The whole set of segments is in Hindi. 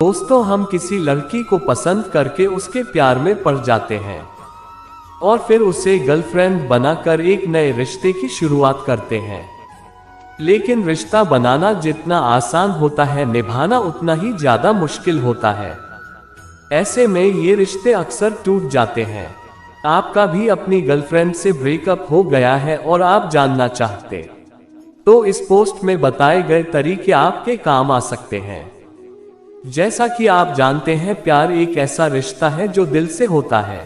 दोस्तों, हम किसी लड़की को पसंद करके उसके प्यार में पड़ जाते हैं और फिर उसे गर्लफ्रेंड बनाकर एक नए रिश्ते की शुरुआत करते हैं। लेकिन रिश्ता बनाना जितना आसान होता है, निभाना उतना ही ज्यादा मुश्किल होता है। ऐसे में ये रिश्ते अक्सर टूट जाते हैं। आपका भी अपनी गर्लफ्रेंड से ब्रेकअप हो गया है और आप जानना चाहते, तो इस पोस्ट में बताए गए तरीके आपके काम आ सकते हैं। जैसा कि आप जानते हैं, प्यार एक ऐसा रिश्ता है जो दिल से होता है,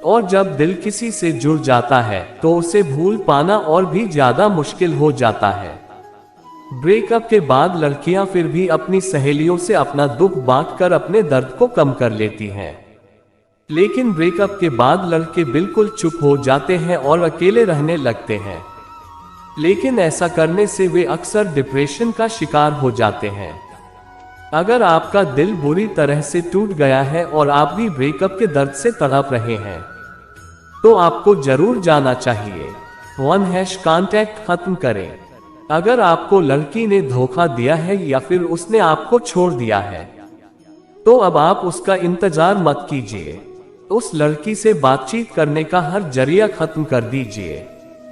और जब दिल किसी से जुड़ जाता है तो उसे भूल पाना और भी ज्यादा मुश्किल हो जाता है। ब्रेकअप के बाद लड़कियां फिर भी अपनी सहेलियों से अपना दुख बांटकर अपने दर्द को कम कर लेती हैं। लेकिन ब्रेकअप के बाद लड़के बिल्कुल चुप हो जाते हैं और अकेले रहने लगते हैं। लेकिन ऐसा करने से वे अक्सर डिप्रेशन का शिकार हो जाते हैं। अगर आपका दिल बुरी तरह से टूट गया है और आप भी ब्रेकअप के दर्द से तड़प रहे हैं, तो आपको जरूर जाना चाहिए। 1 कांटेक्ट खत्म करें। अगर आपको लड़की ने धोखा दिया है या फिर उसने आपको छोड़ दिया है, तो अब आप उसका इंतजार मत कीजिए। उस लड़की से बातचीत करने का हर जरिया खत्म कर दीजिए,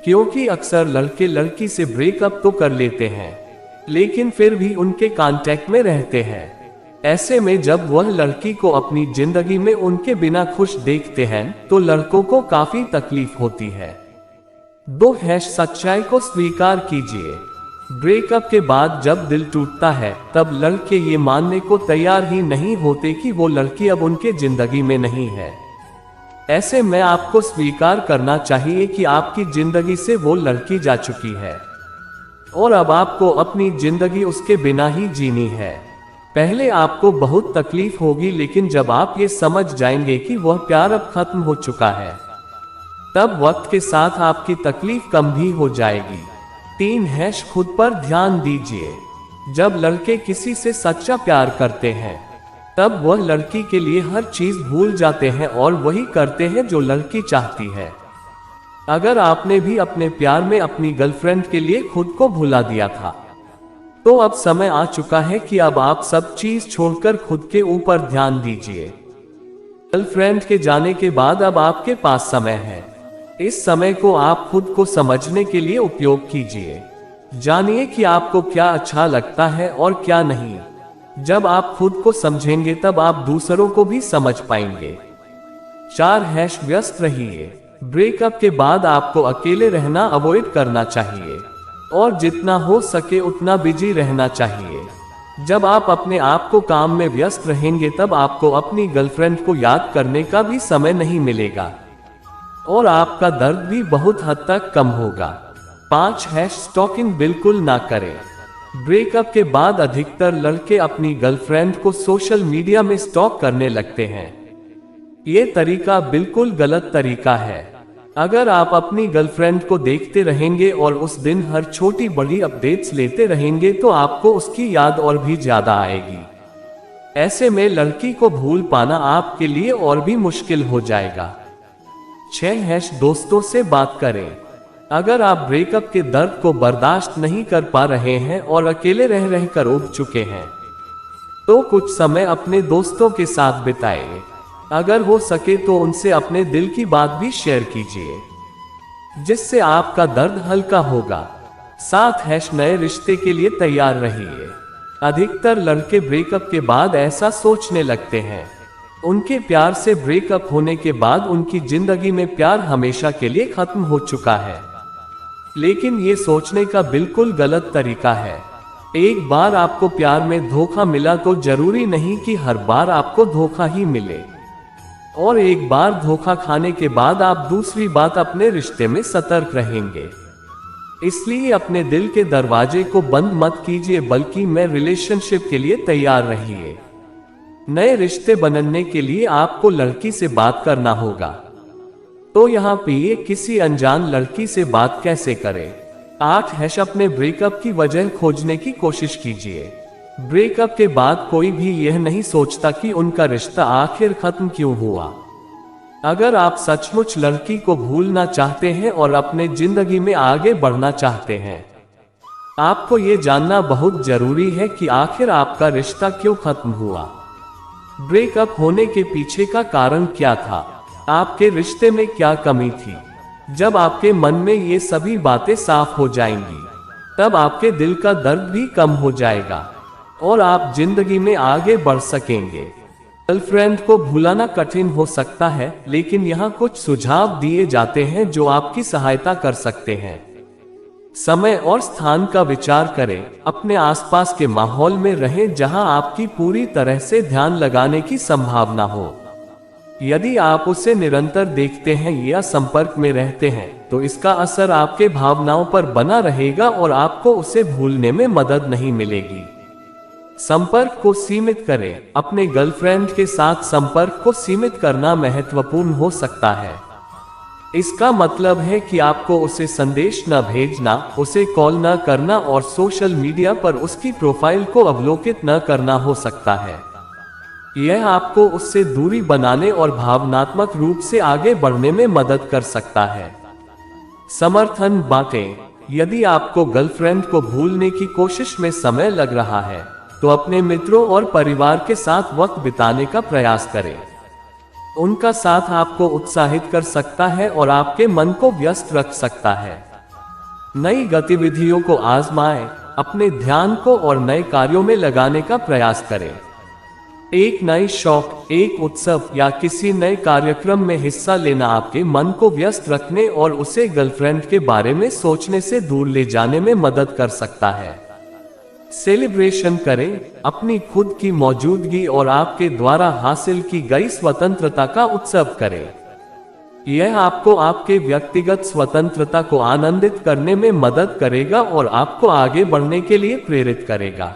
क्योंकि अक्सर लड़के लड़की से ब्रेकअप तो कर लेते हैं, लेकिन फिर भी उनके कांटेक्ट में रहते हैं। ऐसे में जब वह लड़की को अपनी जिंदगी में उनके बिना खुश देखते हैं, तो लड़कों को काफी तकलीफ होती है। 2 सच्चाई को स्वीकार कीजिए। ब्रेकअप के बाद जब दिल टूटता है, तब लड़के ये मानने को तैयार ही नहीं होते कि वो लड़की अब उनके जिंदगी में नहीं है। ऐसे में आपको स्वीकार करना चाहिए कि आपकी जिंदगी से वो लड़की जा चुकी है और अब आपको अपनी जिंदगी उसके बिना ही जीनी है। पहले आपको बहुत तकलीफ होगी, लेकिन जब आप ये समझ जाएंगे कि वह प्यार अब खत्म हो चुका है, तब वक्त के साथ आपकी तकलीफ कम भी हो जाएगी। 3 खुद पर ध्यान दीजिए। जब लड़के किसी से सच्चा प्यार करते हैं, तब वह लड़की के लिए हर चीज भूल जाते हैं और वही करते हैं जो लड़की चाहती है। अगर आपने भी अपने प्यार में अपनी गर्लफ्रेंड के लिए खुद को भुला दिया था, तो अब समय आ चुका है कि अब आप सब चीज छोड़कर खुद के ऊपर ध्यान दीजिए। गर्लफ्रेंड के जाने के बाद अब आपके पास समय है। इस समय को आप खुद को समझने के लिए उपयोग कीजिए। जानिए कि आपको क्या अच्छा लगता है और क्या नहीं। जब आप खुद को समझेंगे, तब आप दूसरों को भी समझ पाएंगे। 4 व्यस्त रहिए। ब्रेकअप के बाद आपको अकेले रहना अवॉइड करना चाहिए और जितना हो सके उतना बिजी रहना चाहिए। जब आप अपने आप को काम में व्यस्त रहेंगे, तब आपको अपनी गर्लफ्रेंड को याद करने का भी समय नहीं मिलेगा और आपका दर्द भी बहुत हद तक कम होगा। 5 स्टॉकिंग बिल्कुल ना करें। ब्रेकअप के बाद अधिकतर लड़के अपनी गर्लफ्रेंड को सोशल मीडिया में स्टॉक करने लगते हैं। ये तरीका बिल्कुल गलत तरीका है। अगर आप अपनी गर्लफ्रेंड को देखते रहेंगे और उस दिन हर छोटी बड़ी अपडेट्स लेते रहेंगे, तो आपको उसकी याद और भी ज्यादा आएगी। ऐसे में लड़की को भूल पाना आपके लिए और भी मुश्किल हो जाएगा। 6 दोस्तों से बात करें। अगर आप ब्रेकअप के दर्द को बर्दाश्त नहीं कर पा रहे हैं और अकेले रह रहकर ऊब चुके हैं, तो कुछ समय अपने दोस्तों के साथ बिताएं। अगर हो सके तो उनसे अपने दिल की बात भी शेयर कीजिए, जिससे आपका दर्द हल्का होगा। 7 नए रिश्ते के लिए तैयार रहिए। अधिकतर लड़के ब्रेकअप के बाद ऐसा सोचने लगते हैं, उनके प्यार से ब्रेकअप होने के बाद उनकी जिंदगी में प्यार हमेशा के लिए खत्म हो चुका है। लेकिन ये सोचने का बिल्कुल गलत तरीका है। एक बार आपको प्यार में धोखा मिला तो जरूरी नहीं कि हर बार आपको धोखा ही मिले, और एक बार धोखा खाने के बाद आप दूसरी बात अपने रिश्ते में सतर्क रहेंगे। इसलिए अपने दिल के दरवाजे को बंद मत कीजिए, बल्कि नए रिलेशनशिप के लिए तैयार रहिए। नए रिश्ते बनने के लिए आपको लड़की से बात करना होगा। तो यहाँ पे ये किसी अनजान लड़की से बात कैसे करें। 8 अपने ब्रेकअप की वजह खोजने की कोशिश कीजिए। ब्रेकअप के बाद कोई भी यह नहीं सोचता कि उनका रिश्ता आखिर खत्म क्यों हुआ। अगर आप सचमुच लड़की को भूलना चाहते हैं और अपने जिंदगी में आगे बढ़ना चाहते हैं, आपको ये जानना बहुत जरूरी है कि आखिर आपका रिश्ता क्यों खत्म हुआ। ब्रेकअप होने के पीछे का कारण क्या था, आपके रिश्ते में क्या कमी थी। जब आपके मन में ये सभी बातें साफ हो जाएंगी, तब आपके दिल का दर्द भी कम हो जाएगा और आप जिंदगी में आगे बढ़ सकेंगे। गर्लफ्रेंड को भुलाना कठिन हो सकता है, लेकिन यहाँ कुछ सुझाव दिए जाते हैं जो आपकी सहायता कर सकते हैं। समय और स्थान का विचार करें। अपने आसपास के माहौल में रहें जहां आपकी पूरी तरह से ध्यान लगाने की संभावना हो। यदि आप उसे निरंतर देखते हैं या संपर्क में रहते हैं, तो इसका असर आपके भावनाओं पर बना रहेगा और आपको उसे भूलने में मदद नहीं मिलेगी। संपर्क को सीमित करें। अपने गर्लफ्रेंड के साथ संपर्क को सीमित करना महत्वपूर्ण हो सकता है। इसका मतलब है कि आपको उसे संदेश न भेजना, उसे कॉल न करना और सोशल मीडिया पर उसकी प्रोफाइल को अवलोकित न करना हो सकता है। यह आपको उससे दूरी बनाने और भावनात्मक रूप से आगे बढ़ने में मदद कर सकता है। समर्थन बांटें। यदि आपको गर्लफ्रेंड को भूलने की कोशिश में समय लग रहा है, तो अपने मित्रों और परिवार के साथ वक्त बिताने का प्रयास करें। उनका साथ आपको उत्साहित कर सकता है और आपके मन को व्यस्त रख सकता है। नई गतिविधियों को आजमाएं। अपने ध्यान को और नए कार्यों में लगाने का प्रयास करें। एक नई शौक, एक उत्सव या किसी नए कार्यक्रम में हिस्सा लेना आपके मन को व्यस्त रखने और उसे गर्लफ्रेंड के बारे में सोचने से दूर ले जाने में मदद कर सकता है। सेलिब्रेशन करें। अपनी खुद की मौजूदगी और आपके द्वारा हासिल की गई स्वतंत्रता का उत्सव करें। यह आपको आपके व्यक्तिगत स्वतंत्रता को आनंदित करने में मदद करेगा और आपको आगे बढ़ने के लिए प्रेरित करेगा।